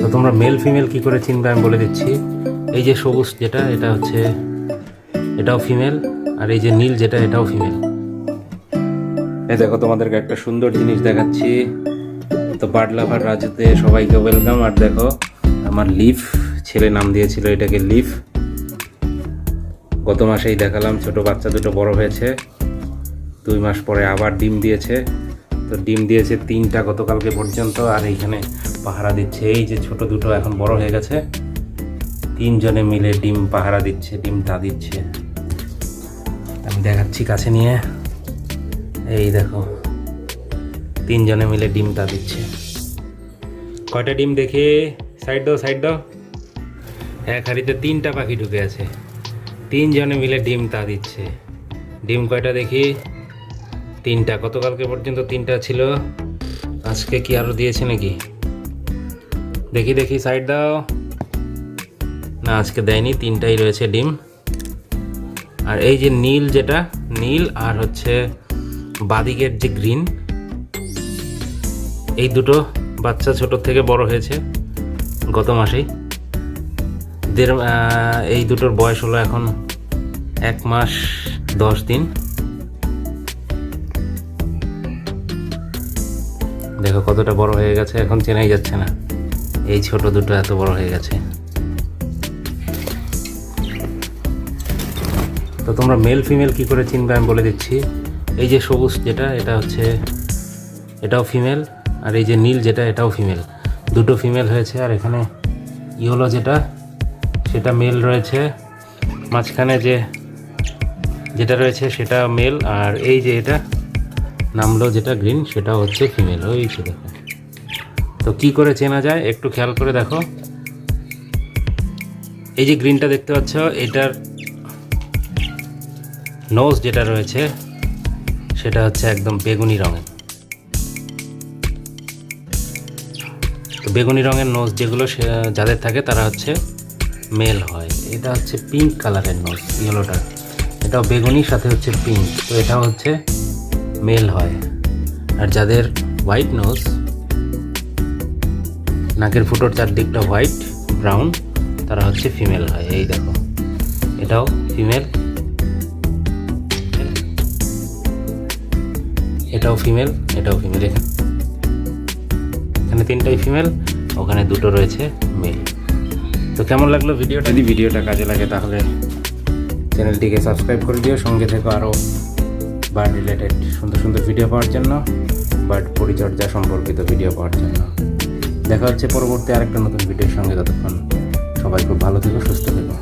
তো তোমরা male female কি করে চিনবে আমি বলে দিচ্ছি। এই যে সবুজ যেটা, এটা হচ্ছে এটাও ফিমেল, আর এই যে নীল যেটা, এটাও ফিমেল। এই দেখো তোমাদেরকে একটা সুন্দর জিনিস দেখাচ্ছি। তো বার্ড লাভার রাজুতে সবাইকে ওয়েলকাম। আর দেখো আমার লিফ, ছেলে নাম দিয়েছিল এটাকে লিফ। গত মাসেই দেখালাম, ছোট বাচ্চা দুটো বড় হয়েছে, 2 মাস পরে আবার ডিম দিয়েছে। তো ডিম দিয়েছে 3টা গতকালকে পর্যন্ত, আর এইখানে পাহারা দিচ্ছে। এই যে ছোট দুটো এখন বড় হয়ে গেছে, 3 জনে মিলে ডিম পাহারা দিচ্ছে, ডিম তা দিচ্ছে। আমি দেখাচ্ছি কাছে নিয়ে, এই দেখো 3 জনে মিলে ডিম তা দিচ্ছে। কয়টা ডিম দেখে, সাইড দাও সাইড দাও। এক হাঁড়িতে 3টা পাখি ঢুকে আছে, 3 জনে মিলে ডিম তা দিচ্ছে। ডিম কয়টা দেখি, 3টা। গতকালকে পর্যন্ত 3টা ছিল, আজকে কি আরও দিয়েছে নাকি? দেখি দেখি, সাইড দাও। না, আজকে দেয়নি, 3টাই রয়েছে ডিম। আর এই যে নীল যেটা, নীল আর হচ্ছে বাদিকের যে গ্রিন, এই দুটো বাচ্চা ছোট থেকে বড় হয়েছে গত মাসেই। এই দুটোর বয়স হলো এখন 1 মাস 10 দিন। দেখো কতটা বড় হয়ে গেছে, এখন চেনাই যাচ্ছে না। এই ছোট দুটো এত বড় হয়ে গেছে। তো তোমরা মেল ফিমেল কি করে চিনবে আমি বলে দিচ্ছি। এই যে সবুজ যেটা, এটা হচ্ছে এটাও ফিমেল, আর এই যে নীল যেটা, এটাও ফিমেল। দুটো ফিমেল হয়েছে। আর এখানে ইয়েলো যেটা, সেটা মেল রয়েছে। মাঝখানে যেটা রয়েছে সেটা মেল, আর এই যে এটা নামলো যেটা গ্রিন, সেটা হচ্ছে ফিমেল। ওই যে দেখো। তো কি করে চেনা যায় একটু খেয়াল করে দেখো। এই যে গ্রিনটা দেখতে পাচ্ছ, এটার নোজ যেটা রয়েছে সেটা হচ্ছে একদম বেগুনি রঙের। তো বেগুনি রঙের নোজ যেগুলো যাদের থাকে তারা হচ্ছে মেল হয়। এটা হচ্ছে পিঙ্ক কালারের নোজ, ইয়েলোটা, এটাও বেগুনির সাথে হচ্ছে পিঙ্ক, তো এটাও হচ্ছে মেল হয়। আর যাদের হোয়াইট নোজ, নাকের ফুটোর চারদিকটা হোয়াইট ব্রাউন, তারা হচ্ছে ফিমেল হয়। এই দেখো, এটাও ফিমেল, এটাও ফিমেল, এটাও ফিমেল। এখানে 3টাই ফিমেল, ওখানে 2টো রয়েছে মেল। তো কেমন লাগলো ভিডিওটা? যদি ভিডিওটা কাজে লাগে তাহলে চ্যানেলটিকে সাবস্ক্রাইব করে দিও। সঙ্গে থেকে আরও বার্ড রিলেটেড সুন্দর সুন্দর ভিডিও পাওয়ার জন্য, বার্ড পরিচর্যা সম্পর্কিত ভিডিও পাওয়ার জন্য। দেখা হচ্ছে পরবর্তী আরেকটা নতুন ভিডিওর সঙ্গে। ততক্ষণ সবাই খুব ভালো থেকো, সুস্থ থেকো।